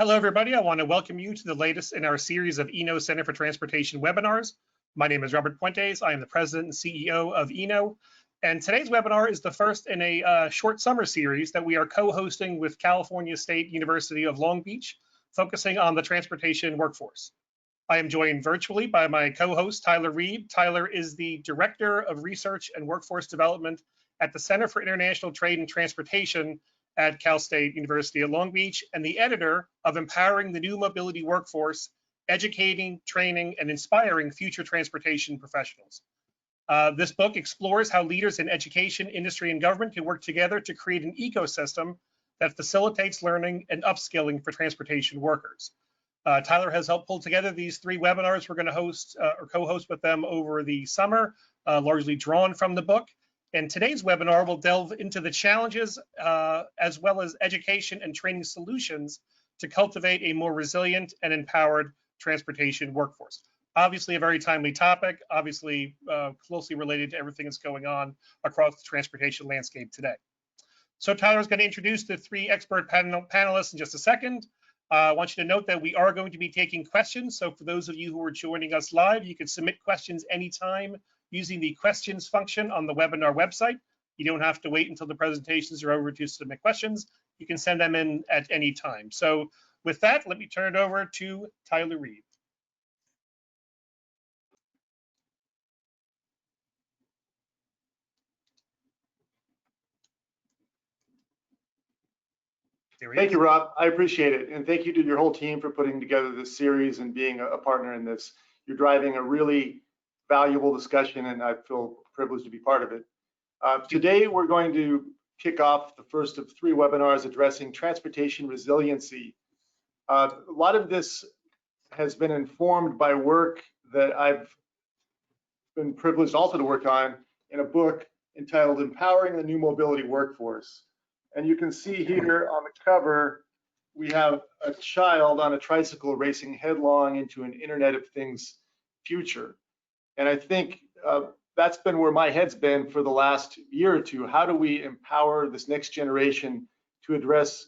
Hello, everybody. I want to welcome you to the latest in our series of ENO Center for Transportation webinars. My name is Robert Puentes. I am the president and CEO of ENO. And today's webinar is the first in a short summer series that we are co-hosting with California State University of Long Beach, focusing on the transportation workforce. I am joined virtually by my co-host, Tyler Reeb. Tyler is the Director of Research and Workforce Development at the Center for International Trade and Transportation at Cal State University of Long Beach, and the editor of Empowering the New Mobility Workforce, Educating, Training, and Inspiring Future Transportation Professionals. This book explores how leaders in education, industry, and government can work together to create an ecosystem that facilitates learning and upskilling for transportation workers. Tyler has helped pull together these three webinars we're going to host or co-host with them over the summer, largely drawn from the book. And today's webinar will delve into the challenges as well as education and training solutions to cultivate a more resilient and empowered transportation workforce. Obviously a very timely topic, obviously closely related to everything that's going on across the transportation landscape today. So Tyler's going to introduce the three expert panelists in just a second. I want you to note that we are going to be taking questions. So for those of you who are joining us live, you can submit questions anytime using the questions function on the webinar website. You don't have to wait until the presentations are over to submit questions. You can send them in at any time. So with that, let me turn it over to Tyler Reeb. Thank you, Rob. I appreciate it. And thank you to your whole team for putting together this series and being a partner in this. You're driving a really valuable discussion, and I feel privileged to be part of it. Today, we're going to kick off the first of three webinars addressing transportation resiliency. A lot of this has been informed by work that I've been privileged also to work on in a book entitled Empowering the New Mobility Workforce. And you can see here on the cover, we have a child on a tricycle racing headlong into an Internet of Things future. And I think that's been where my head's been for the last year or two. How do we empower this next generation to address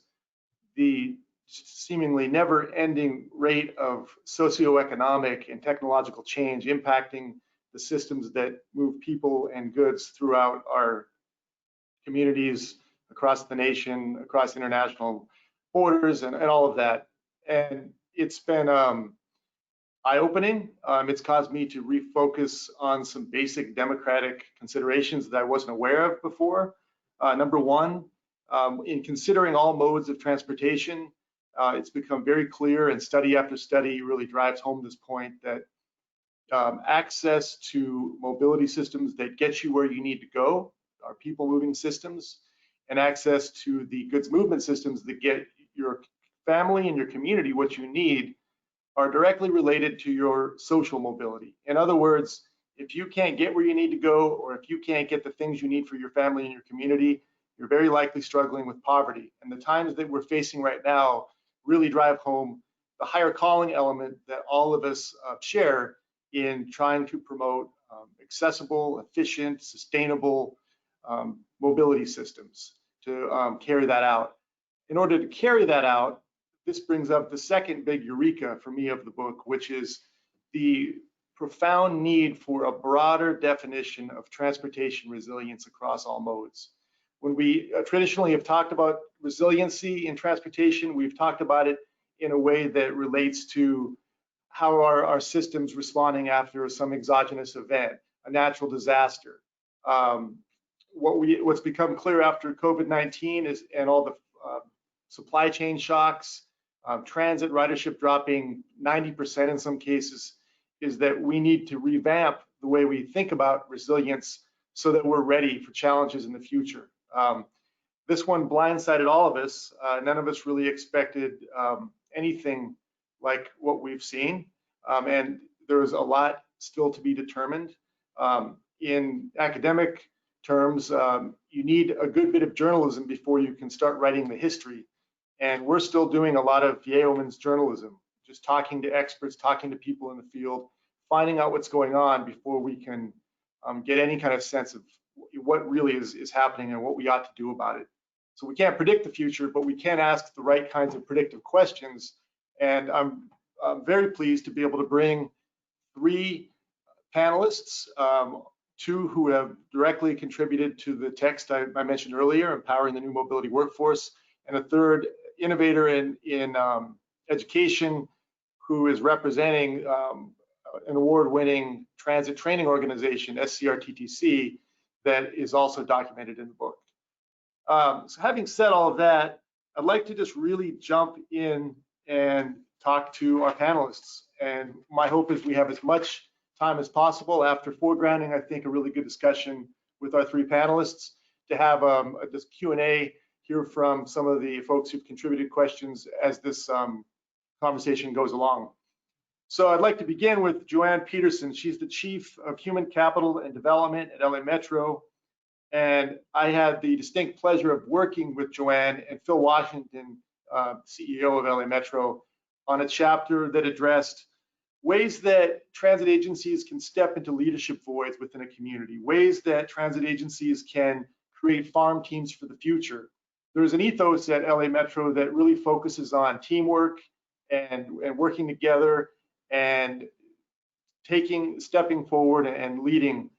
the seemingly never-ending rate of socioeconomic and technological change impacting the systems that move people and goods throughout our communities, across the nation, across international borders, and all of that. And it's been eye-opening. It's caused me to refocus on some basic democratic considerations that I wasn't aware of before. Number one, in considering all modes of transportation, it's become very clear, and study after study really drives home this point, that access to mobility systems that get you where you need to go, are people moving systems, and access to the goods movement systems that get your family and your community what you need are directly related to your social mobility. In other words, if you can't get where you need to go, or if you can't get the things you need for your family and your community, you're very likely struggling with poverty. And the times that we're facing right now really drive home the higher calling element that all of us share in trying to promote accessible, efficient, sustainable mobility systems to carry that out. In order to carry that out, this brings up the second big eureka for me of the book, which is the profound need for a broader definition of transportation resilience across all modes. When we traditionally have talked about resiliency in transportation, we've talked about it in a way that relates to how are our systems responding after some exogenous event, a natural disaster. What's become clear after COVID-19 is, and all the supply chain shocks, transit ridership dropping 90% in some cases, is that we need to revamp the way we think about resilience so that we're ready for challenges in the future. This one blindsided all of us. None of us really expected anything like what we've seen, and there's a lot still to be determined. In academic terms, you need a good bit of journalism before you can start writing the history. And we're still doing a lot of yeoman's journalism, just talking to experts, talking to people in the field, finding out what's going on before we can get any kind of sense of what really is happening and what we ought to do about it. So we can't predict the future, but we can ask the right kinds of predictive questions And I'm very pleased to be able to bring 3 panelists, 2 who have directly contributed to the text I mentioned earlier, Empowering the New Mobility Workforce, and a 3rd innovator in education who is representing an award-winning transit training organization, SCRTTC, that is also documented in the book. So having said all of that, I'd like to just really jump in and talk to our panelists. And my hope is we have as much time as possible after foregrounding, I think, a really good discussion with our 3 panelists to have this Q&A, hear from some of the folks who've contributed questions as this conversation goes along. So I'd like to begin with Joanne Peterson. She's the Chief of Human Capital and Development at LA Metro. And I had the distinct pleasure of working with Joanne and Phil Washington, CEO of LA Metro, on a chapter that addressed ways that transit agencies can step into leadership voids within a community, ways that transit agencies can create farm teams for the future. There's an ethos at LA Metro that really focuses on teamwork and working together and stepping forward and leading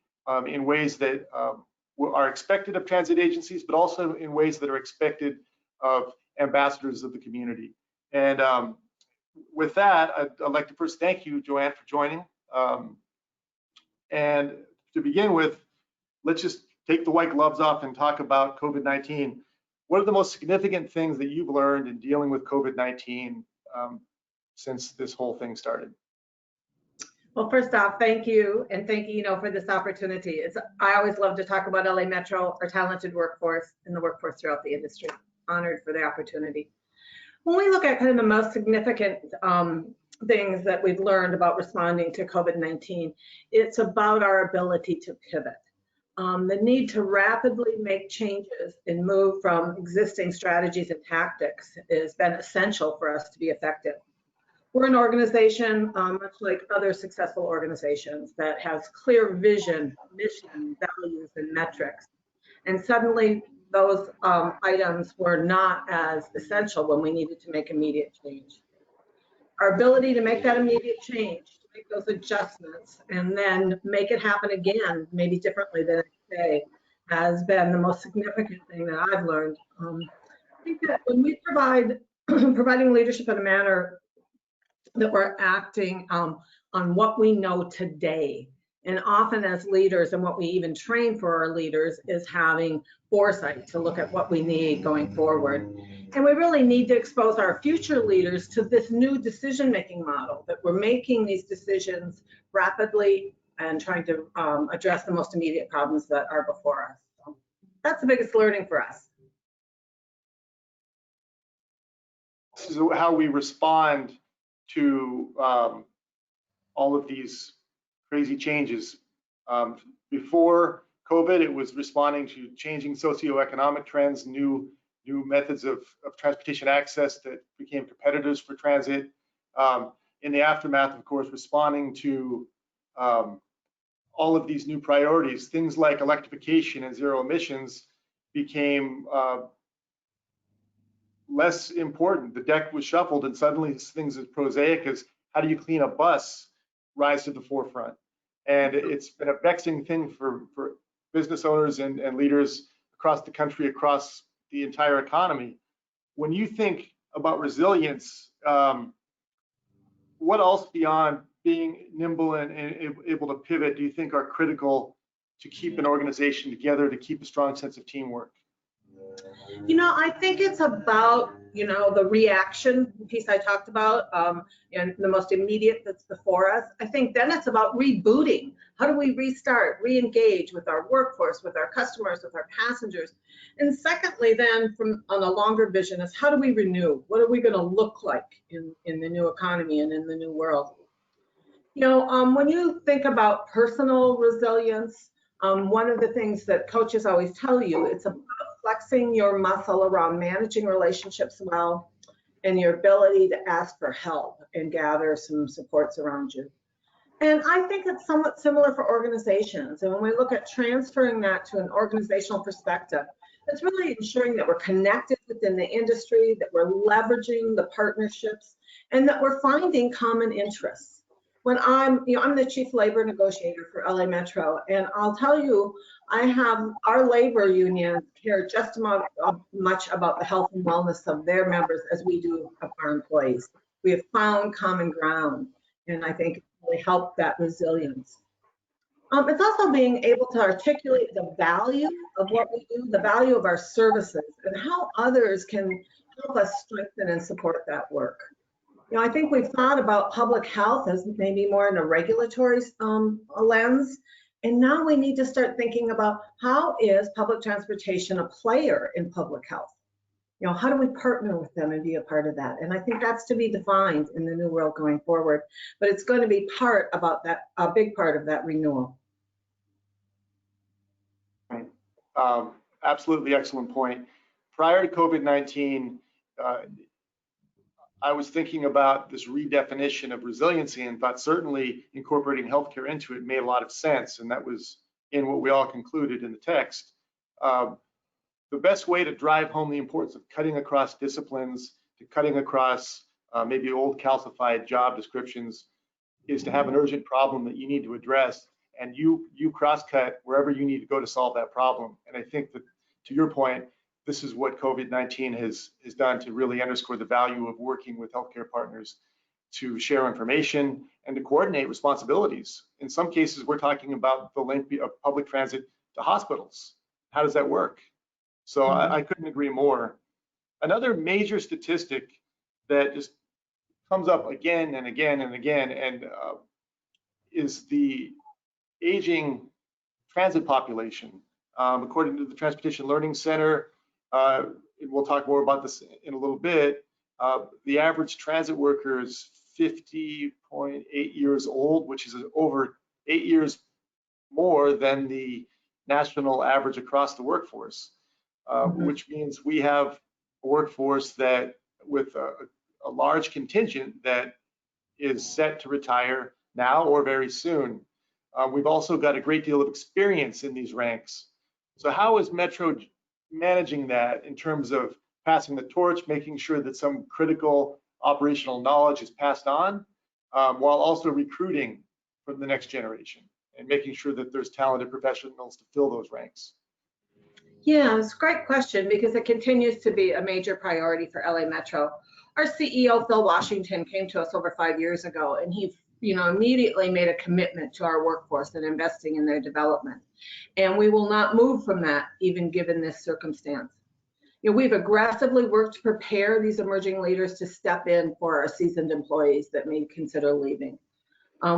in ways that are expected of transit agencies, but also in ways that are expected of ambassadors of the community. And with that, I'd like to first thank you, Joanne, for joining. And to begin with, let's just take the white gloves off and talk about COVID-19. What are the most significant things that you've learned in dealing with COVID-19 since this whole thing started? Well, first off, thank you, and thank you, for this opportunity. I always love to talk about LA Metro, our talented workforce, and the workforce throughout the industry. Honored for the opportunity. When we look at kind of the most significant things that we've learned about responding to COVID-19, it's about our ability to pivot. The need to rapidly make changes and move from existing strategies and tactics has been essential for us to be effective. We're an organization, much like other successful organizations, that has clear vision, mission, values, and metrics. And suddenly, those items were not as essential when we needed to make immediate change. Our ability to make that immediate change, to make those adjustments, and then make it happen again, maybe differently the next day, has been the most significant thing that I've learned. I think that when we providing leadership in a manner that we're acting on what we know today. And often as leaders, and what we even train for our leaders, is having foresight to look at what we need going forward. And we really need to expose our future leaders to this new decision-making model, that we're making these decisions rapidly and trying to address the most immediate problems that are before us. So that's the biggest learning for us. This is how we respond to all of these crazy changes. Before COVID, it was responding to changing socioeconomic trends, new methods of transportation access that became competitors for transit. In the aftermath, of course, responding to all of these new priorities, things like electrification and zero emissions became less important. The deck was shuffled, and suddenly things as prosaic as how do you clean a bus rise to the forefront. And it's been a vexing thing for business owners and leaders across the country, across the entire economy. When you think about resilience, what else beyond being nimble and able to pivot do you think are critical to keep an organization together, to keep a strong sense of teamwork? I think it's about, the reaction piece I talked about, and the most immediate that's before us. I think then it's about rebooting. How do we restart, re-engage with our workforce, with our customers, with our passengers? And secondly, then on a longer vision is how do we renew? What are we going to look like in the new economy and in the new world? When you think about personal resilience, one of the things that coaches always tell you, it's about flexing your muscle around managing relationships well, and your ability to ask for help and gather some supports around you. And I think it's somewhat similar for organizations. And when we look at transferring that to an organizational perspective, It's really ensuring that we're connected within the industry, that we're leveraging the partnerships, and that we're finding common interests. When I'm the chief labor negotiator for LA Metro, and I'll tell you, I have our labor unions care just much about the health and wellness of their members as we do of our employees. We have found common ground, and I think it really helped that resilience. It's also being able to articulate the value of what we do, the value of our services, and how others can help us strengthen and support that work. I think we've thought about public health as maybe more in a regulatory lens, and now we need to start thinking about how is public transportation a player in public health? How do we partner with them and be a part of that? And I think that's to be defined in the new world going forward, but it's going to be a big part of that renewal. Right. Absolutely excellent point. Prior to COVID-19, I was thinking about this redefinition of resiliency and thought certainly incorporating healthcare into it made a lot of sense, and that was in what we all concluded in the text. The best way to drive home the importance of cutting across disciplines, to cutting across maybe old calcified job descriptions, is to have an urgent problem that you need to address, and you cross-cut wherever you need to go to solve that problem. And I think that, to your point, this is what COVID-19 has done to really underscore the value of working with healthcare partners to share information and to coordinate responsibilities. In some cases, we're talking about the link of public transit to hospitals. How does that work? So I couldn't agree more. Another major statistic that just comes up again and again and again and is the aging transit population. According to the Transportation Learning Center, we'll talk more about this in a little bit, the average transit worker is 50.8 years old, which is over 8 years more than the national average across the workforce, which means we have a workforce that with a large contingent that is set to retire now or very soon. We've also got a great deal of experience in these ranks. So how is Metro managing that in terms of passing the torch, making sure that some critical operational knowledge is passed on, while also recruiting for the next generation and making sure that there's talented professionals to fill those ranks? Yeah, it's a great question because it continues to be a major priority for LA Metro. Our CEO, Phil Washington, came to us over 5 years ago, and he immediately made a commitment to our workforce and investing in their development. And we will not move from that, even given this circumstance. We've aggressively worked to prepare these emerging leaders to step in for our seasoned employees that may consider leaving.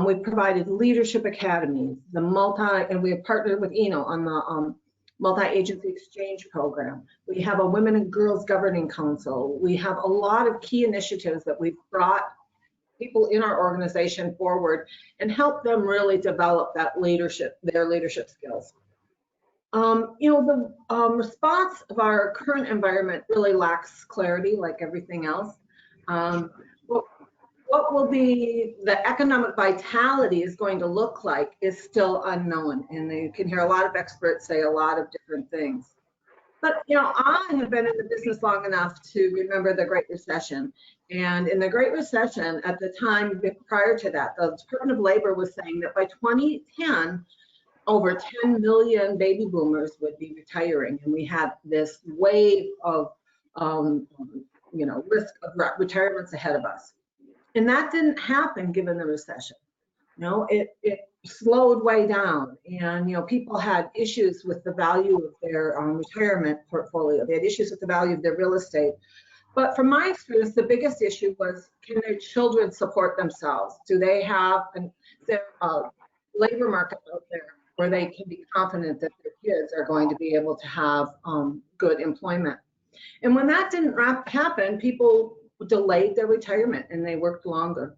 We've provided leadership academies, and we have partnered with on the multi-agency exchange program. We have a Women and Girls Governing Council. We have a lot of key initiatives that we've brought people in our organization forward and help them really develop their leadership skills. The response of our current environment really lacks clarity, like everything else. What will be the economic vitality is going to look like is still unknown, and you can hear a lot of experts say a lot of different things. But I have been in the business long enough to remember the Great Recession. And in the Great Recession, at the time prior to that, the Department of Labor was saying that by 2010, over 10 million baby boomers would be retiring. And we had this wave of risk of retirements ahead of us. And that didn't happen given the recession. It slowed way down, and people had issues with the value of their retirement portfolio. They had issues with the value of their real estate. But from my experience, the biggest issue was, can their children support themselves? Do they have a labor market out there where they can be confident that their kids are going to be able to have good employment? And when that didn't happen, people delayed their retirement and they worked longer.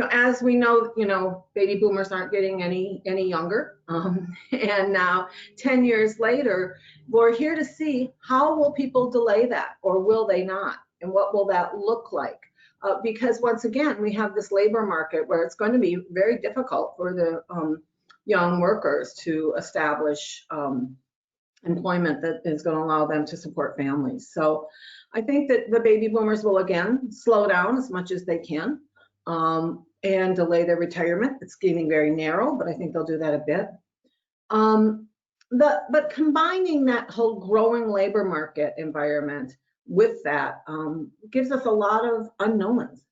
As we know, baby boomers aren't getting any younger. And now 10 years later, we're here to see how will people delay that, or will they not? And what will that look like? Because once again, we have this labor market where it's going to be very difficult for the young workers to establish employment that is going to allow them to support families. So I think that the baby boomers will again slow down as much as they can and delay their retirement. It's getting very narrow, but I think they'll do that a bit. But combining that whole growing labor market environment with that gives us a lot of unknowns.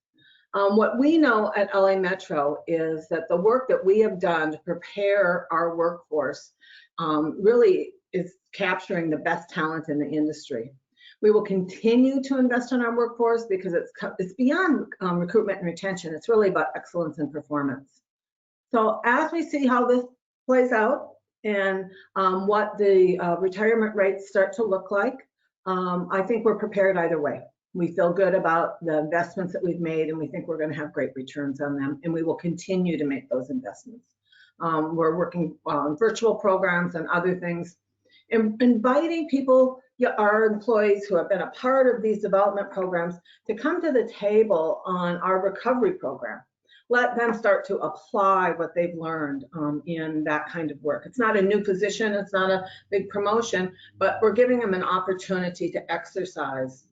What we know at LA Metro is that the work that we have done to prepare our workforce really is capturing the best talent in the industry. We will continue to invest in our workforce because it's beyond recruitment and retention. It's really about excellence and performance. So as we see how this plays out and what the retirement rates start to look like, I think we're prepared either way. We feel good about the investments that we've made, and we think we're going to have great returns on them, and we will continue to make those investments. We're working on virtual programs and other things, inviting people, our employees who have been a part of these development programs, to come to the table on our recovery program. Let them start to apply what they've learned in that kind of work. It's not a new position, it's not a big promotion, but we're giving them an opportunity to exercise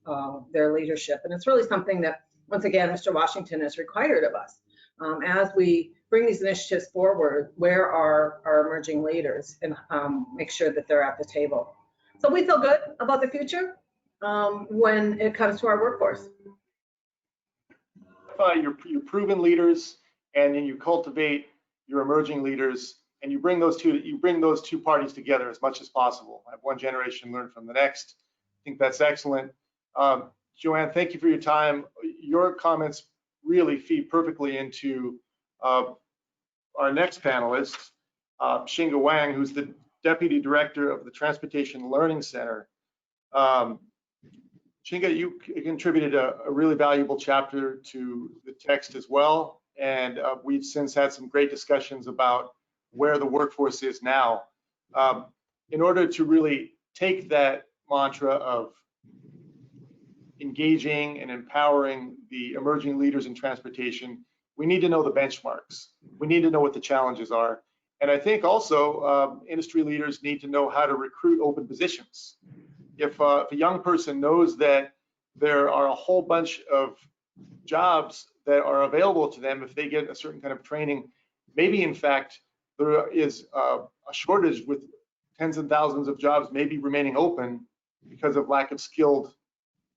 their leadership. And it's really something that, once again, Mr. Washington has required of us. As we bring these initiatives forward, where are our emerging leaders, and make sure that they're at the table. So we feel good about the future when it comes to our workforce. Your proven leaders, and then you cultivate your emerging leaders, and you bring those two parties together as much as possible. Have one generation learn from the next. I think that's excellent. Joanne, thank you for your time. Your comments really feed perfectly into our next panelist, Xinge Wang, who's the Deputy Director of the Transportation Learning Center. Xinge, you contributed a really valuable chapter to the text as well, and we've since had some great discussions about where the workforce is now. In order to really take that mantra of engaging and empowering the emerging leaders in transportation, we need to know the benchmarks. We need to know what the challenges are. And I think also industry leaders need to know how to recruit open positions. If a young person knows that there are a whole bunch of jobs that are available to them if they get a certain kind of training, maybe in fact there is a shortage with tens of thousands of jobs maybe remaining open because of lack of skilled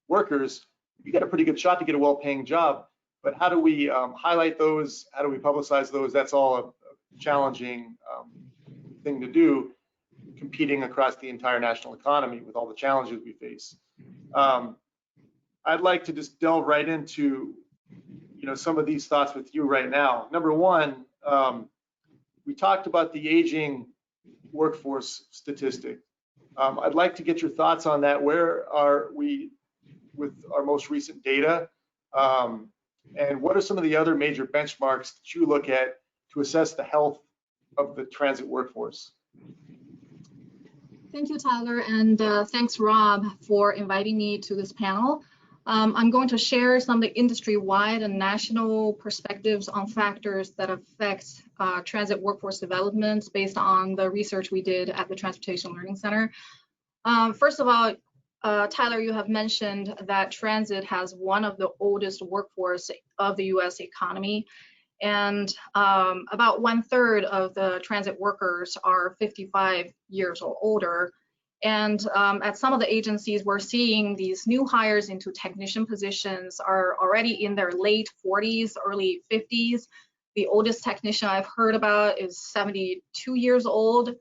workers, you get a pretty good shot to get a well-paying job. But how do we highlight those? How do we publicize those? That's all a challenging thing to do, competing across the entire national economy with all the challenges we face. I'd like to just delve right into some of these thoughts with you right now. Number one, we talked about the aging workforce statistic. I'd like to get your thoughts on that. Where are we with our most recent data? And what are some of the other major benchmarks that you look at to assess the health of the transit workforce? Thank you, Tyler, and thanks, Rob, for inviting me to this panel. I'm going to share some of the industry-wide and national perspectives on factors that affect transit workforce development based on the research we did at the Transportation Learning Center. First of all, Tyler, you have mentioned that transit has one of the oldest workforce of the US economy, and about 1/3 of the transit workers are 55 years or older. And at some of the agencies, we're seeing these new hires into technician positions are already in their late 40s, early 50s. The oldest technician I've heard about is 72 years old.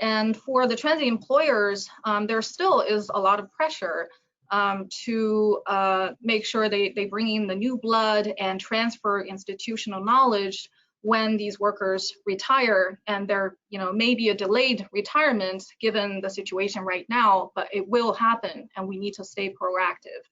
And for the transit employers, there still is a lot of pressure to make sure they bring in the new blood and transfer institutional knowledge when these workers retire. And there may be a delayed retirement given the situation right now, but it will happen and we need to stay proactive.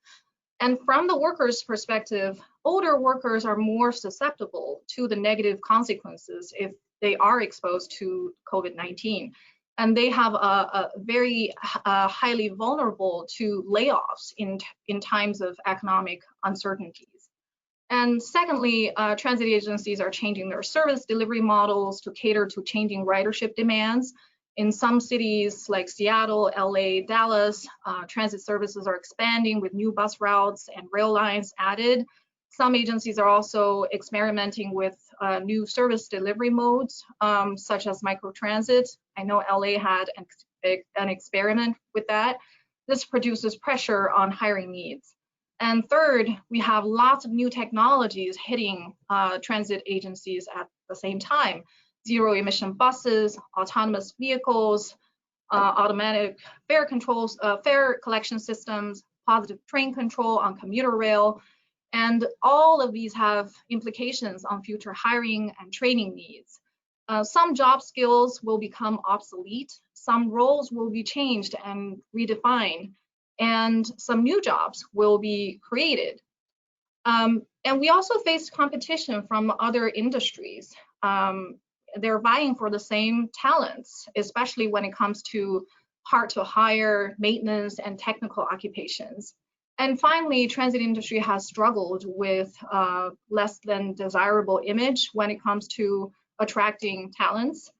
And from the workers' perspective, older workers are more susceptible to the negative consequences if they are exposed to COVID-19. And they have a very highly vulnerable to layoffs in times of economic uncertainties. And secondly, transit agencies are changing their service delivery models to cater to changing ridership demands. In some cities like Seattle, LA, Dallas, transit services are expanding with new bus routes and rail lines added. Some agencies are also experimenting with new service delivery modes, such as microtransit. I know LA had an experiment with that. This produces pressure on hiring needs. And third, we have lots of new technologies hitting transit agencies at the same time. Zero emission buses, autonomous vehicles, automatic fare controls, fare collection systems, positive train control on commuter rail. And all of these have implications on future hiring and training needs. Some job skills will become obsolete, some roles will be changed and redefined, and some new jobs will be created. And we also face competition from other industries. They're vying for the same talents, especially when it comes to hard to hire, maintenance, and technical occupations. And finally, transit industry has struggled with less than desirable image when it comes to attracting talents.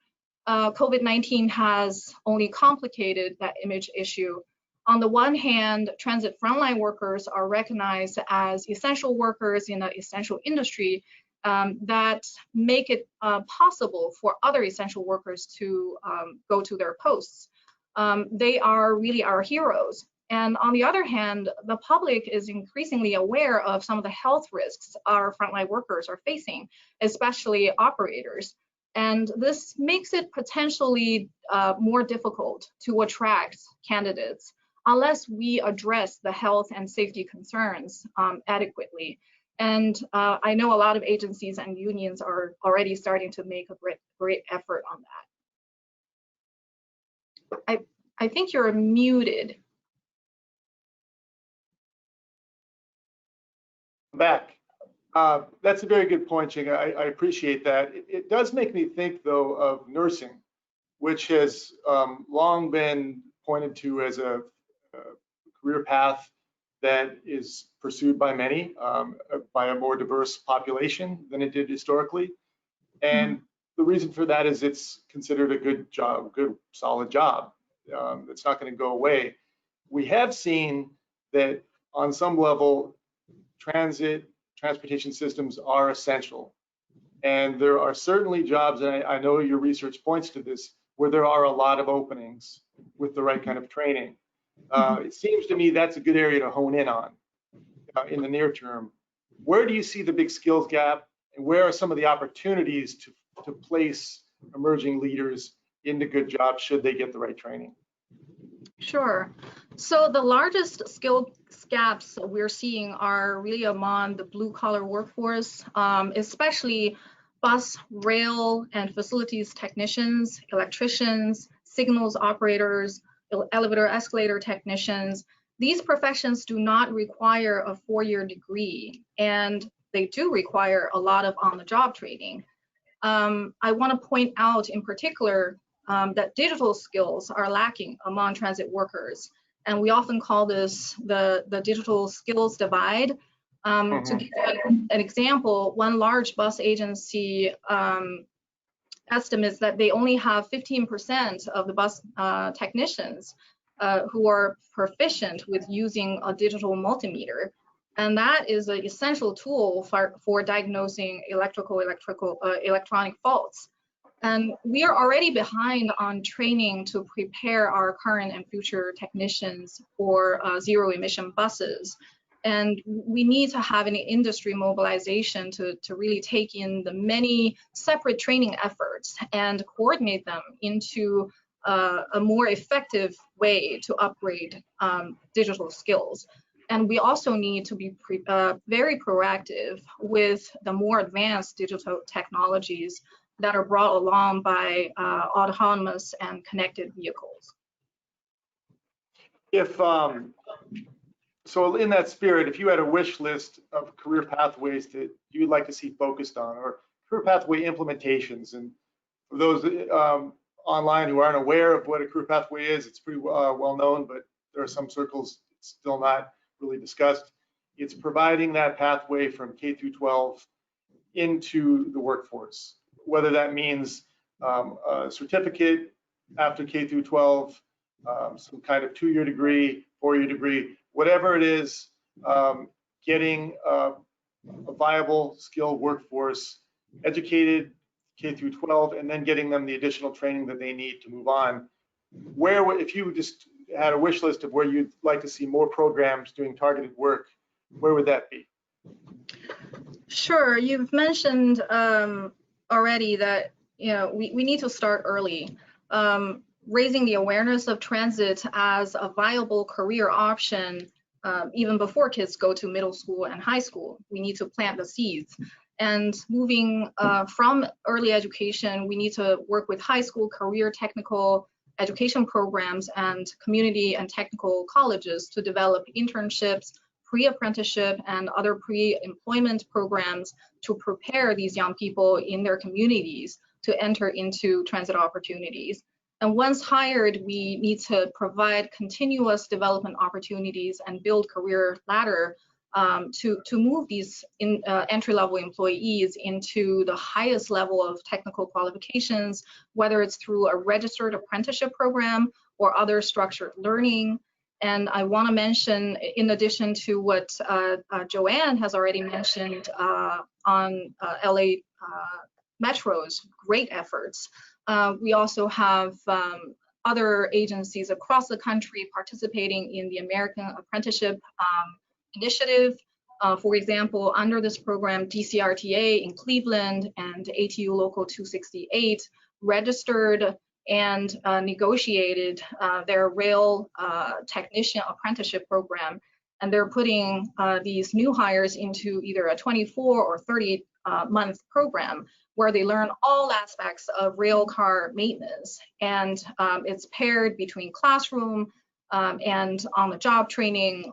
COVID-19 has only complicated that image issue. On the one hand, transit frontline workers are recognized as essential workers in an essential industry that make it possible for other essential workers to go to their posts. They are really our heroes. And on the other hand, the public is increasingly aware of some of the health risks our frontline workers are facing, especially operators. And this makes it potentially more difficult to attract candidates unless we address the health and safety concerns adequately. And I know a lot of agencies and unions are already starting to make a great effort on that. I think you're muted. Back. That's a very good point, Xinge. I appreciate that. It does make me think, though, of nursing, which has long been pointed to as a career path that is pursued by many, by a more diverse population than it did historically. And the reason for that is it's considered a good job, good, solid job. It's not going to go away. We have seen that on some level, transportation systems are essential. And there are certainly jobs, and I know your research points to this, where there are a lot of openings with the right kind of training. It seems to me that's a good area to hone in on in the near term. Where do you see the big skills gap, and where are some of the opportunities to place emerging leaders into good jobs should they get the right training? Sure. So the largest skill gaps we're seeing are really among the blue collar workforce, especially bus, rail, and facilities technicians, electricians, signals operators, elevator escalator technicians. These professions do not require a 4-year degree, and they do require a lot of on-the-job training. I want to point out in particular that digital skills are lacking among transit workers. And we often call this the digital skills divide. To give you an example, one large bus agency estimates that they only have 15% of the bus technicians who are proficient with using a digital multimeter. And that is an essential tool for diagnosing electronic faults. And we are already behind on training to prepare our current and future technicians for zero emission buses. And we need to have an industry mobilization to really take in the many separate training efforts and coordinate them into a more effective way to upgrade digital skills. And we also need to be very proactive with the more advanced digital technologies that are brought along by autonomous and connected vehicles. So in that spirit, if you had a wish list of career pathways that you'd like to see focused on, or career pathway implementations, and for those online who aren't aware of what a career pathway is, it's pretty well known, but there are some circles it's still not really discussed. It's providing that pathway from K through 12 into the workforce, whether that means a certificate after K through 12, some kind of 2-year degree, 4-year degree, whatever it is, getting a viable, skilled workforce, educated K through 12, and then getting them the additional training that they need to move on. Where, if you just had a wish list of where you'd like to see more programs doing targeted work, where would that be? Sure, you've mentioned already that we need to start early. Raising the awareness of transit as a viable career option even before kids go to middle school and high school. We need to plant the seeds. And moving from early education, we need to work with high school career technical education programs and community and technical colleges to develop internships, pre-apprenticeship, and other pre-employment programs to prepare these young people in their communities to enter into transit opportunities. And once hired, we need to provide continuous development opportunities and build career ladder to move these entry-level employees into the highest level of technical qualifications, whether it's through a registered apprenticeship program or other structured learning. And I want to mention, in addition to what Joanne has already mentioned on LA Metro's great efforts, we also have other agencies across the country participating in the American Apprenticeship Initiative. For example, under this program, DCRTA in Cleveland and ATU Local 268 registered and negotiated their rail technician apprenticeship program. And they're putting these new hires into either a 24 or 30 month program where they learn all aspects of rail car maintenance. And it's paired between classroom and on-the-job training,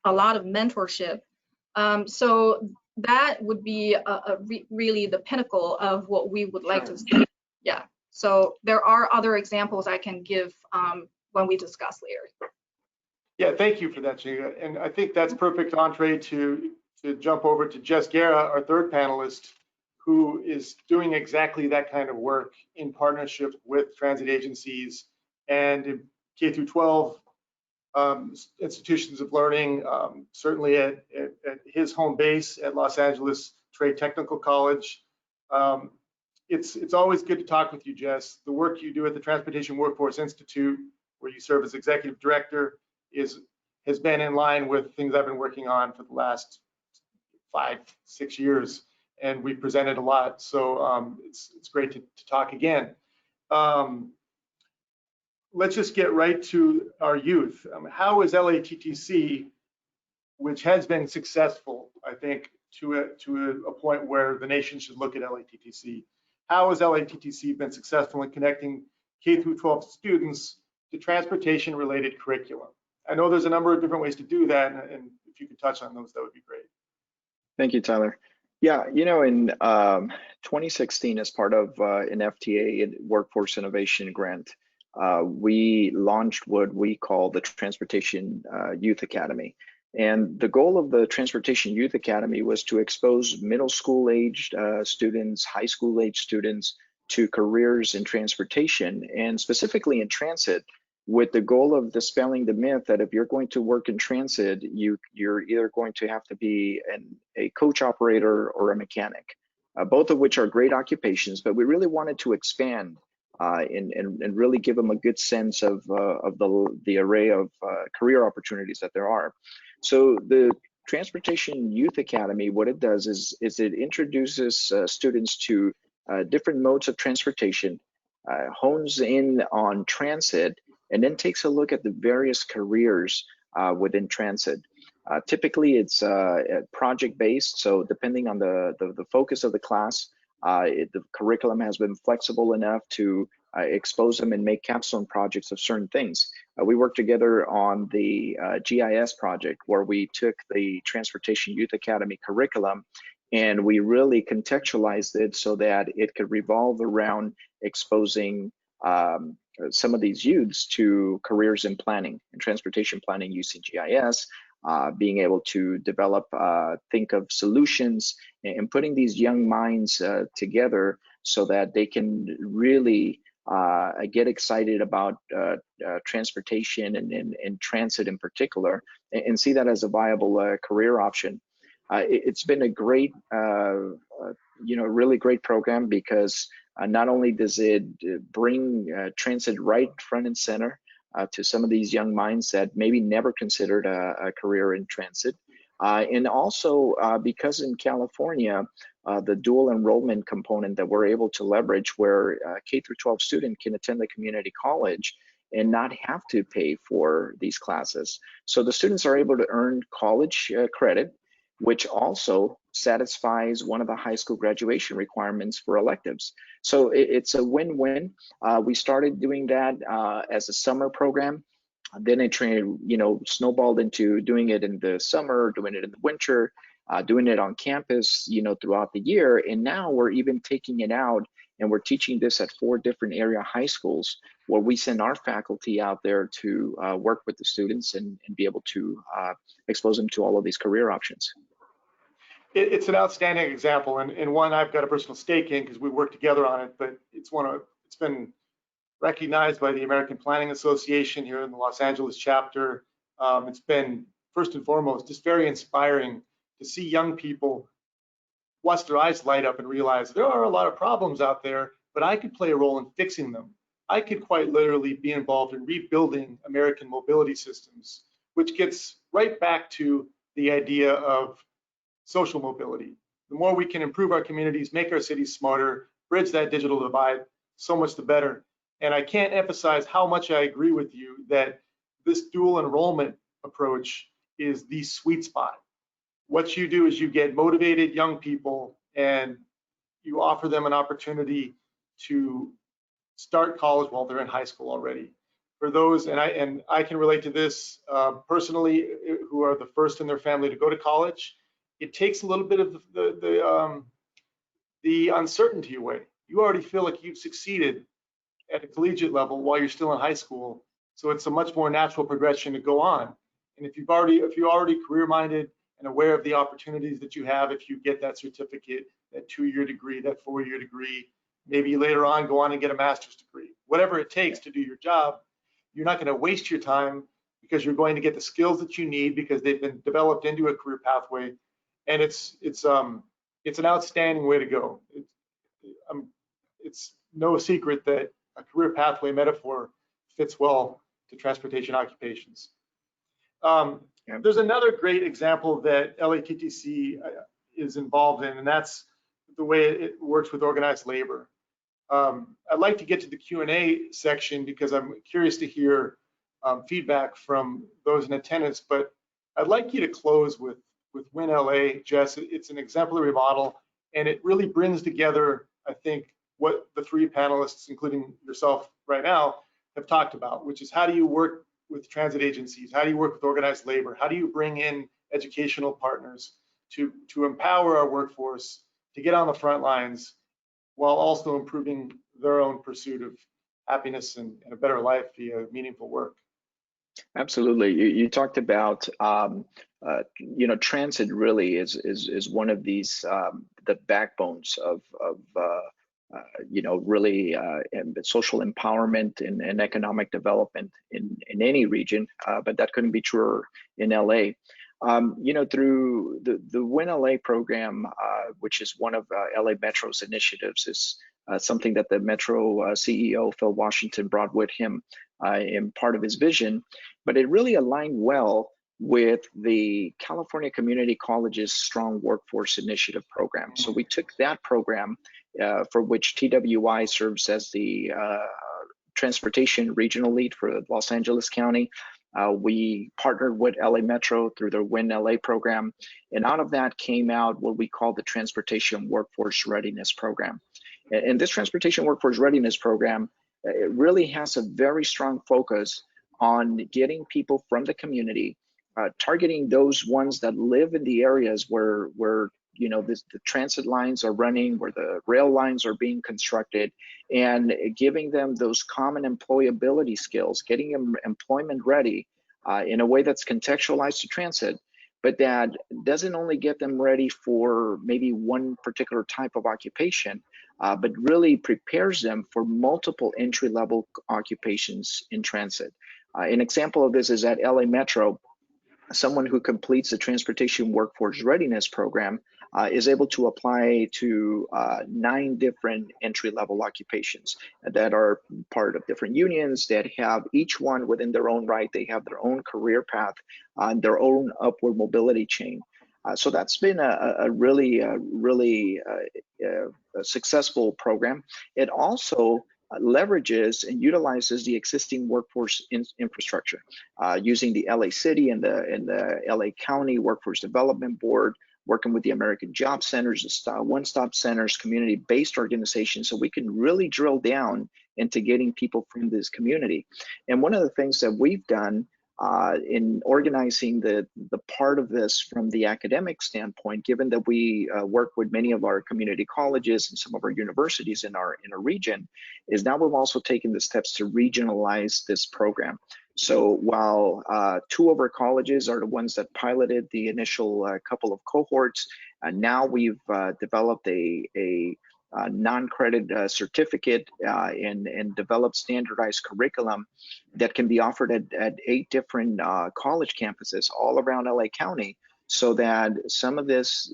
a lot of mentorship. So that would be really the pinnacle of what we would like to see. Yeah. So there are other examples I can give when we discuss later. Yeah, thank you for that, Xinge. And I think that's perfect entree to jump over to Jess Guerra, our third panelist, who is doing exactly that kind of work in partnership with transit agencies and K through 12 institutions of learning, certainly at his home base at Los Angeles Trade Technical College. It's always good to talk with you, Jess. The work you do at the Transportation Workforce Institute, where you serve as executive director, has been in line with things I've been working on for the last 5-6 years, and we presented a lot. So it's great to talk again. Let's just get right to our youth. How is LATTC, which has been successful, I think, to a point where the nation should look at LATTC, how has LATTC been successful in connecting K through 12 students to transportation-related curriculum? I know there's a number of different ways to do that, and if you could touch on those, that would be great. Thank you, Tyler. Yeah, in 2016, as part of an FTA Workforce Innovation Grant, we launched what we call the Transportation Youth Academy. And the goal of the Transportation Youth Academy was to expose middle school aged students, high school aged students to careers in transportation, and specifically in transit, with the goal of dispelling the myth that if you're going to work in transit, you're either going to have to be a coach operator or a mechanic, both of which are great occupations, but we really wanted to expand and really give them a good sense of the array of career opportunities that there are. So the Transportation Youth Academy, what it does is it introduces students to different modes of transportation, hones in on transit, and then takes a look at the various careers within transit. Typically, it's project-based, so depending on the focus of the class, the curriculum has been flexible enough to expose them and make capstone projects of certain things. We worked together on the GIS project, where we took the Transportation Youth Academy curriculum and we really contextualized it so that it could revolve around exposing some of these youths to careers in planning and transportation planning using GIS, being able to develop, think of solutions, and putting these young minds together so that they can really get excited about transportation and transit in particular, and see that as a viable career option. It's been a great, really great program, because not only does it bring transit right front and center to some of these young minds that maybe never considered a career in transit, and also because in California, the dual enrollment component that we're able to leverage, where K through 12 student can attend the community college and not have to pay for these classes. So the students are able to earn college credit, which also satisfies one of the high school graduation requirements for electives. So it's a win-win. We started doing that as a summer program. Then it snowballed into doing it in the summer, doing it in the winter, doing it on campus, throughout the year. And now we're even taking it out, and we're teaching this at 4 different area high schools, where we send our faculty out there to work with the students and be able to expose them to all of these career options. It's an outstanding example, and one I've got a personal stake in, because we work together on it. But it's been recognized by the American Planning Association here in the Los Angeles chapter. It's been, first and foremost, just very inspiring to see young people watch their eyes light up and realize there are a lot of problems out there, but I could play a role in fixing them. I could quite literally be involved in rebuilding American mobility systems, which gets right back to the idea of social mobility. The more we can improve our communities, make our cities smarter, bridge that digital divide, so much the better. And I can't emphasize how much I agree with you that this dual enrollment approach is the sweet spot. What you do is you get motivated young people and you offer them an opportunity to start college while they're in high school already. For those, and I can relate to this personally, who are the first in their family to go to college, it takes a little bit of the uncertainty away. You already feel like you've succeeded at a collegiate level while you're still in high school. So it's a much more natural progression to go on. And if you're already career-minded and aware of the opportunities that you have, if you get that certificate, that 2-year degree, that 4-year degree, maybe later on go on and get a master's degree, whatever it takes to do your job, you're not going to waste your time, because you're going to get the skills that you need because they've been developed into a career pathway. And it's an outstanding way to go. It's no secret that a career pathway metaphor fits well to transportation occupations. There's another great example that LATTC is involved in, and that's the way it works with organized labor. I'd like to get to the Q&A section, because I'm curious to hear feedback from those in attendance, but I'd like you to close with Win LA, Jess. It's an exemplary model, and it really brings together, I think, what the 3 panelists, including yourself right now, have talked about, which is how do you work with transit agencies? How do you work with organized labor? How do you bring in educational partners to empower our workforce to get on the front lines while also improving their own pursuit of happiness and a better life via meaningful work? Absolutely. You talked about, transit really is one of these, the backbones of really social empowerment and economic development in any region, but that couldn't be truer in LA. Through the Win LA program, which is one of LA Metro's initiatives, is something that the Metro CEO, Phil Washington, brought with him in part of his vision, but it really aligned well with the California Community College's Strong Workforce Initiative program. So we took that program, for which TWI serves as the transportation regional lead for Los Angeles County. We partnered with LA Metro through their Win LA program, and out of that came out what we call the Transportation Workforce Readiness Program. And this Transportation Workforce Readiness Program, it really has a very strong focus on getting people from the community, targeting those ones that live in the areas where the transit lines are running, where the rail lines are being constructed, and giving them those common employability skills, getting them employment ready in a way that's contextualized to transit, but that doesn't only get them ready for maybe one particular type of occupation, but really prepares them for multiple entry-level occupations in transit. An example of this is at LA Metro. Someone who completes the Transportation Workforce Readiness Program is able to apply to 9 different entry-level occupations that are part of different unions that have each one within their own right. They have their own career path, their own upward mobility chain. So that's been a really successful program. It also leverages and utilizes the existing workforce infrastructure using the LA City and the LA County Workforce Development Board, working with the American Job Centers, the one-stop centers, community-based organizations, so we can really drill down into getting people from this community. And one of the things that we've done in organizing the part of this from the academic standpoint, given that we work with many of our community colleges and some of our universities in our region, is now we've also taken the steps to regionalize this program. So while 2 of our colleges are the ones that piloted the initial couple of cohorts, now we've developed a non-credit certificate and developed standardized curriculum that can be offered at 8 different college campuses all around LA County, so that some of this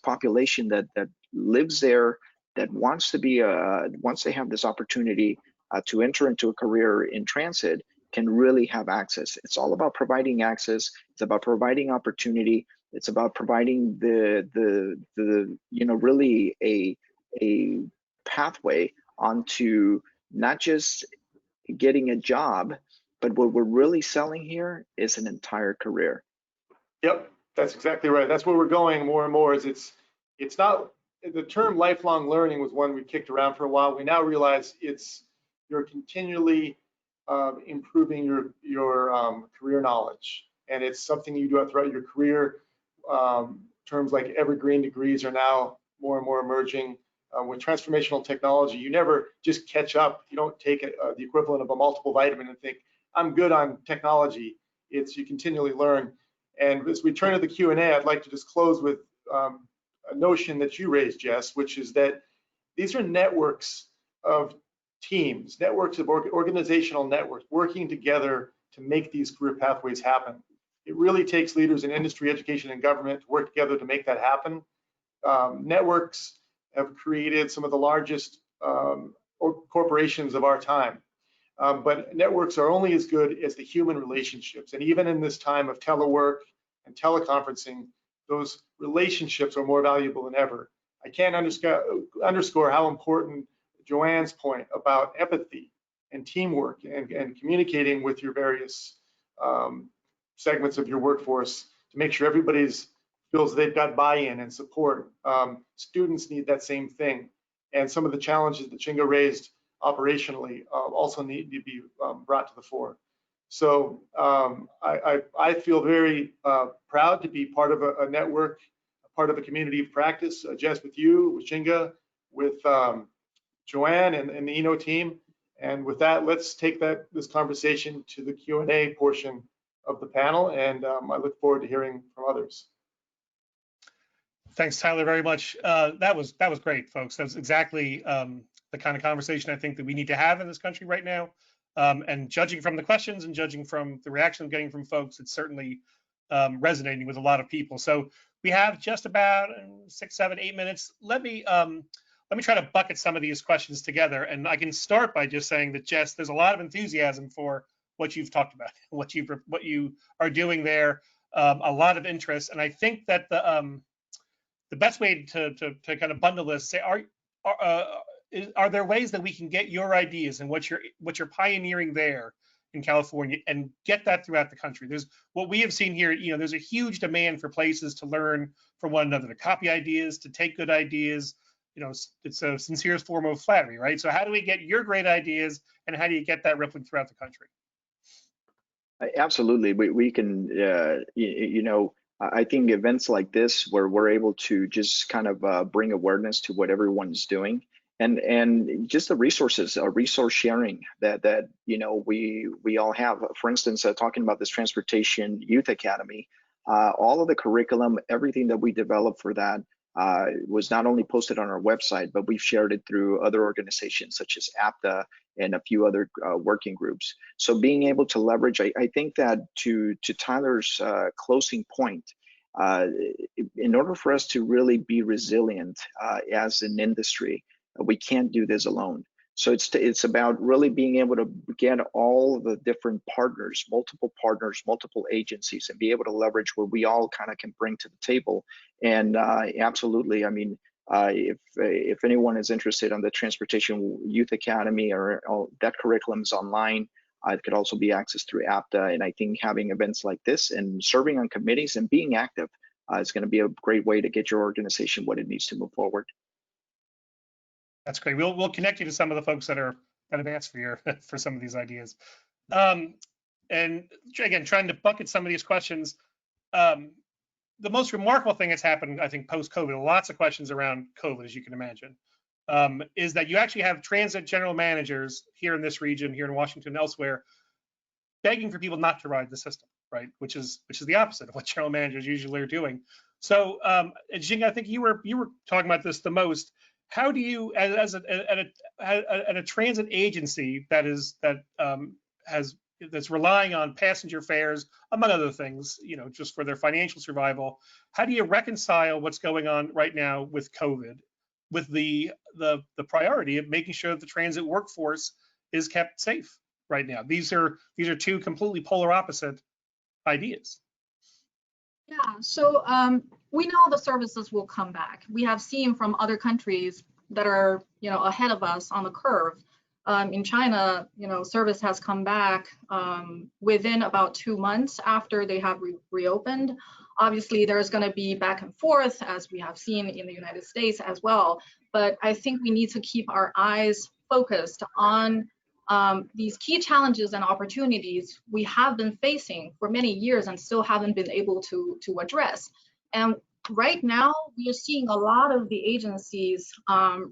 population that lives there, that wants to be once they have this opportunity to enter into a career in transit, can really have access. It's all about providing access. It's about providing opportunity. It's about providing the really a pathway onto not just getting a job, but what we're really selling here is an entire career. Yep, that's exactly right. That's where we're going more and more. Is it's not, the term lifelong learning was one we kicked around for a while. We now realize you're continually improving your career knowledge, and it's something you do throughout your career. Terms like evergreen degrees are now more and more emerging. With transformational technology, you never just catch up. You don't take the equivalent of a multiple vitamin and think, I'm good on technology. It's you continually learn. And as we turn to the Q&A, I'd like to just close with a notion that you raised, Jess, which is that these are networks of teams, networks of organizational networks working together to make these career pathways happen. It really takes leaders in industry, education, and government to work together to make that happen. Networks have created some of the largest corporations of our time. But networks are only as good as the human relationships. And even in this time of telework and teleconferencing, those relationships are more valuable than ever. I can't underscore how important Joanne's point about empathy and teamwork and communicating with your various segments of your workforce to make sure everybody's feels they've got buy-in and support. Students need that same thing. And some of the challenges that Xinge raised operationally also need to be brought to the fore. So I feel very proud to be part of a network, part of a community of practice, Jess, with you, with Xinge, with Joanne and the Eno team. And with that, let's take this conversation to the Q&A portion of the panel. And I look forward to hearing from others. Thanks, Tyler, very much. That was great, folks. That's exactly the kind of conversation I think that we need to have in this country right now. And judging from the questions and judging from the reaction I'm getting from folks, it's certainly resonating with a lot of people. So we have just about 6, 7, 8 minutes. Let me try to bucket some of these questions together. And I can start by just saying that, Jess, there's a lot of enthusiasm for what you've talked about, what you are doing there, a lot of interest. And I think that the best way to kind of bundle this, say, are there ways that we can get your ideas and what you're pioneering there in California and get that throughout the country? There's what we have seen here, there's a huge demand for places to learn from one another, to copy ideas, to take good ideas. It's a sincere form of flattery, right? So how do we get your great ideas and how do you get that rippling throughout the country? Absolutely, we can, I think events like this where we're able to just kind of bring awareness to what everyone's doing, and just the resources, resource sharing that we all have. For instance, talking about this Transportation Youth Academy, all of the curriculum, everything that we develop for that was not only posted on our website, but we've shared it through other organizations such as APTA and a few other working groups. So being able to leverage, I think that to Tyler's closing point, in order for us to really be resilient as an industry, we can't do this alone. So it's about really being able to get all the different partners, multiple agencies, and be able to leverage what we all kind of can bring to the table. And absolutely, I mean, if anyone is interested in the Transportation Youth Academy or that curriculum is online, it could also be accessed through APTA. And I think having events like this and serving on committees and being active is going to be a great way to get your organization what it needs to move forward. That's great. We'll connect you to some of the folks that have asked for some of these ideas. And again, trying to bucket some of these questions. The most remarkable thing that's happened, I think, post-COVID, lots of questions around COVID, as you can imagine, is that you actually have transit general managers here in this region, here in Washington, and elsewhere, begging for people not to ride the system, right? Which is the opposite of what general managers usually are doing. So, Xinge, I think you were talking about this the most. How do you, as a transit agency that's relying on passenger fares, among other things, just for their financial survival, how do you reconcile what's going on right now with COVID, with the priority of making sure that the transit workforce is kept safe right now? These are two completely polar opposite ideas. Yeah, so we know the services will come back. We have seen from other countries that are, ahead of us on the curve. In China, service has come back within about 2 months after they have reopened. Obviously, there's going to be back and forth, as we have seen in the United States as well. But I think we need to keep our eyes focused on these key challenges and opportunities we have been facing for many years and still haven't been able to address. And right now, we are seeing a lot of the agencies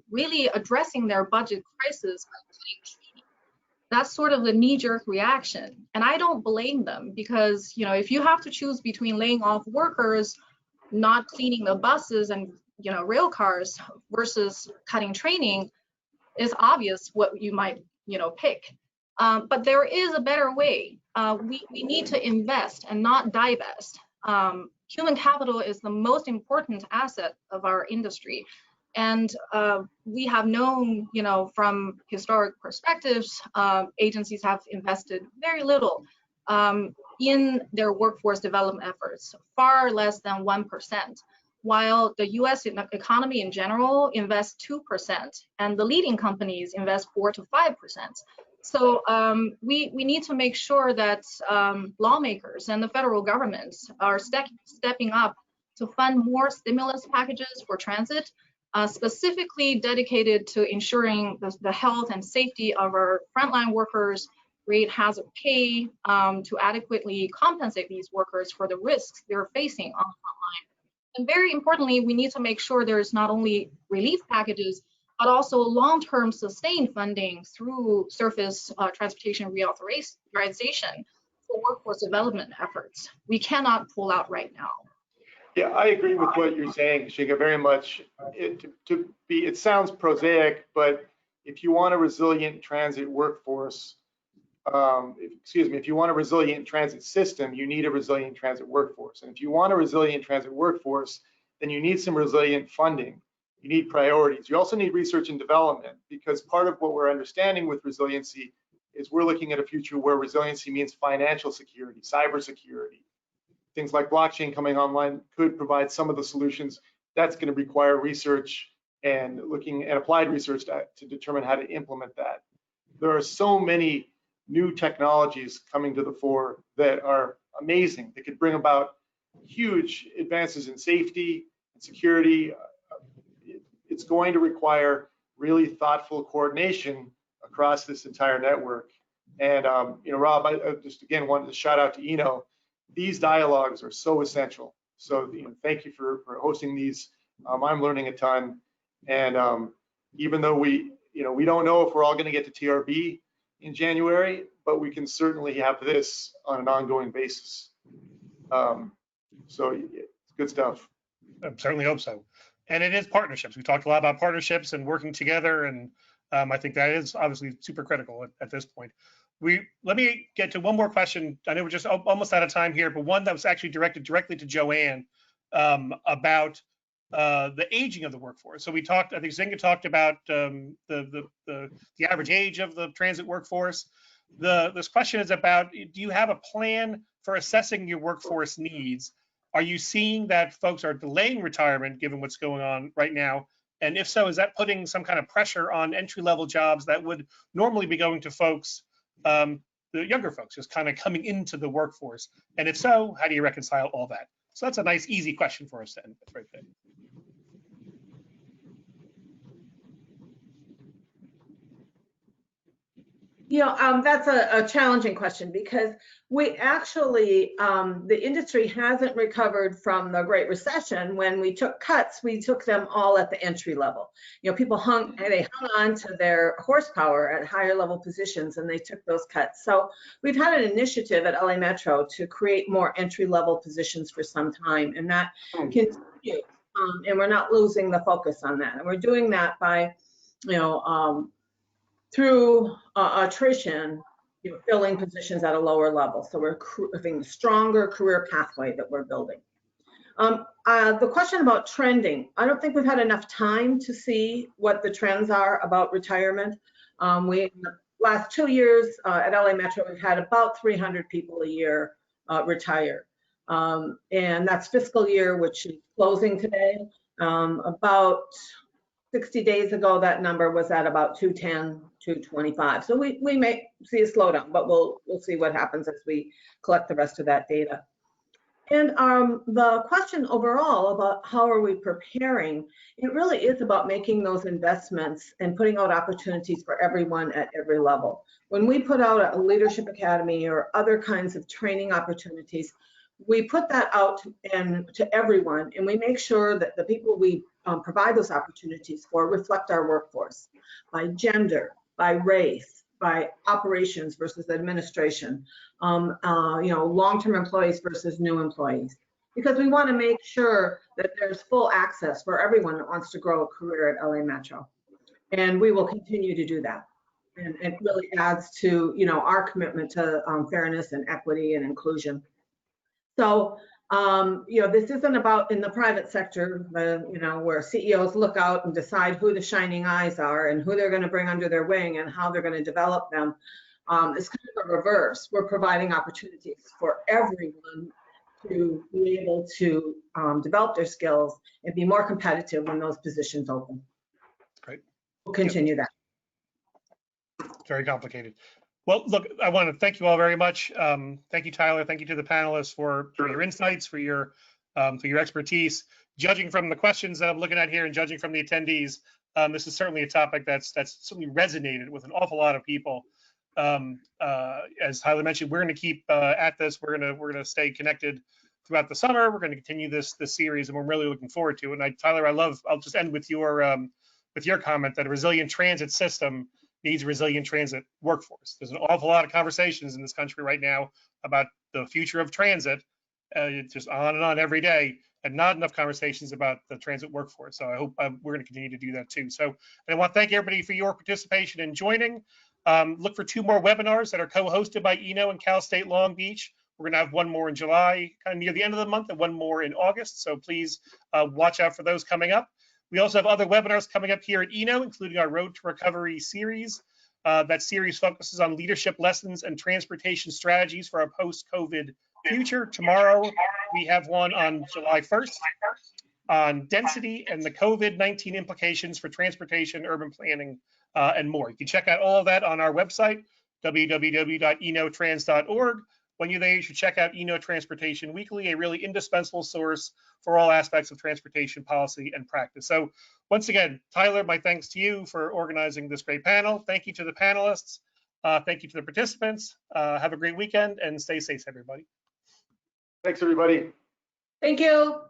really addressing their budget crisis by cutting training. That's sort of the knee-jerk reaction. And I don't blame them because, if you have to choose between laying off workers, not cleaning the buses and, rail cars versus cutting training, it's obvious what you might pick. But there is a better way. We need to invest and not divest. Human capital is the most important asset of our industry. And we have known, from historic perspectives, agencies have invested very little in their workforce development efforts, far less than 1%. While the US economy in general invests 2%, and the leading companies invest 4 to 5%. So we need to make sure that lawmakers and the federal governments are stepping up to fund more stimulus packages for transit, specifically dedicated to ensuring the health and safety of our frontline workers, create hazard pay to adequately compensate these workers for the risks they're facing on the front line. And very importantly, we need to make sure there's not only relief packages, but also long-term sustained funding through surface transportation reauthorization for workforce development efforts. We cannot pull out right now. Yeah, I agree with what you're saying, Xinge, very much. It sounds prosaic, but if you want a resilient transit workforce, if you want a resilient transit system, you need a resilient transit workforce. And if you want a resilient transit workforce, then you need some resilient funding. You need priorities. You also need research and development, because part of what we're understanding with resiliency is we're looking at a future where resiliency means financial security, cybersecurity. Things like blockchain coming online could provide some of the solutions. That's going to require research and looking at applied research to determine how to implement that. There are so many new technologies coming to the fore that are amazing. They could bring about huge advances in safety and security. It's going to require really thoughtful coordination across this entire network. And Rob, I just again wanted to shout out to Eno. These dialogues are so essential. So thank you for hosting these. I'm learning a ton. And even though we don't know if we're all going to get to TRB in January, but we can certainly have this on an ongoing basis. So it's good stuff. I certainly hope so. And it is partnerships. We talked a lot about partnerships and working together, and I think that is obviously super critical at this point. Let me get to one more question. I know we're just almost out of time here, but one that was actually directed directly to Joanne about the aging of the workforce. So we talked, I think Xinge talked about the average age of the transit workforce. This question is about, do you have a plan for assessing your workforce needs? Are you seeing that folks are delaying retirement given what's going on right now? And if so, is that putting some kind of pressure on entry-level jobs that would normally be going to folks, the younger folks, just kind of coming into the workforce? And if so, how do you reconcile all that? So that's a nice, easy question for us to end with right there. You know, that's a challenging question because we actually, the industry hasn't recovered from the Great Recession. When we took cuts, we took them all at the entry level. You know, people hung on to their horsepower at higher level positions, and they took those cuts. So we've had an initiative at LA Metro to create more entry level positions for some time, and that continues. And we're not losing the focus on that. And we're doing that by, you know, through attrition, you know, filling positions at a lower level. So we're having a stronger career pathway that we're building. The question about trending, I don't think we've had enough time to see what the trends are about retirement. In the last 2 years at LA Metro, we've had about 300 people a year retire. And that's fiscal year, which is closing today. About 60 days ago, that number was at about 210, 225. So we may see a slowdown, but we'll see what happens as we collect the rest of that data. And the question overall about how are we preparing, it really is about making those investments and putting out opportunities for everyone at every level. When we put out a leadership academy or other kinds of training opportunities, we put that out to everyone, and we make sure that the people we provide those opportunities for reflect our workforce by gender, by race, by operations versus administration, you know, long-term employees versus new employees, because we want to make sure that there's full access for everyone that wants to grow a career at LA Metro, and we will continue to do that. And it really adds to, you know, our commitment to fairness and equity and inclusion. So, you know, this isn't about in the private sector, you know, where CEOs look out and decide who the shining eyes are and who they're going to bring under their wing and how they're going to develop them. It's kind of a reverse. We're providing opportunities for everyone to be able to develop their skills and be more competitive when those positions open. Great. We'll continue that. Very complicated. Well, look, I want to thank you all very much. Thank you, Tyler. Thank you to the panelists for your insights, for your expertise. Judging from the questions that I'm looking at here and judging from the attendees, this is certainly a topic that's certainly resonated with an awful lot of people. As Tyler mentioned, we're going to keep at this. We're going to stay connected throughout the summer. We're going to continue this series, and we're really looking forward to it. And Tyler, I'll just end with your comment that a resilient transit system needs a resilient transit workforce. There's an awful lot of conversations in this country right now about the future of transit, just on and on every day, and not enough conversations about the transit workforce. So I hope we're going to continue to do that too. So and I want to thank everybody for your participation and joining. Look for 2 more webinars that are co-hosted by Eno and Cal State Long Beach. We're going to have one more in July, kind of near the end of the month, and one more in August. So please watch out for those coming up. We also have other webinars coming up here at Eno, including our Road to Recovery series. That series focuses on leadership lessons and transportation strategies for a post-COVID future. Tomorrow, we have one on July 1st on density and the COVID-19 implications for transportation, urban planning, and more. You can check out all of that on our website, www.enotrans.org. When you're there, you should check out Eno Transportation Weekly, a really indispensable source for all aspects of transportation policy and practice. So once again, Tyler, my thanks to you for organizing this great panel. Thank you to the panelists. Thank you to the participants. Have a great weekend and stay safe, everybody. Thanks, everybody. Thank you.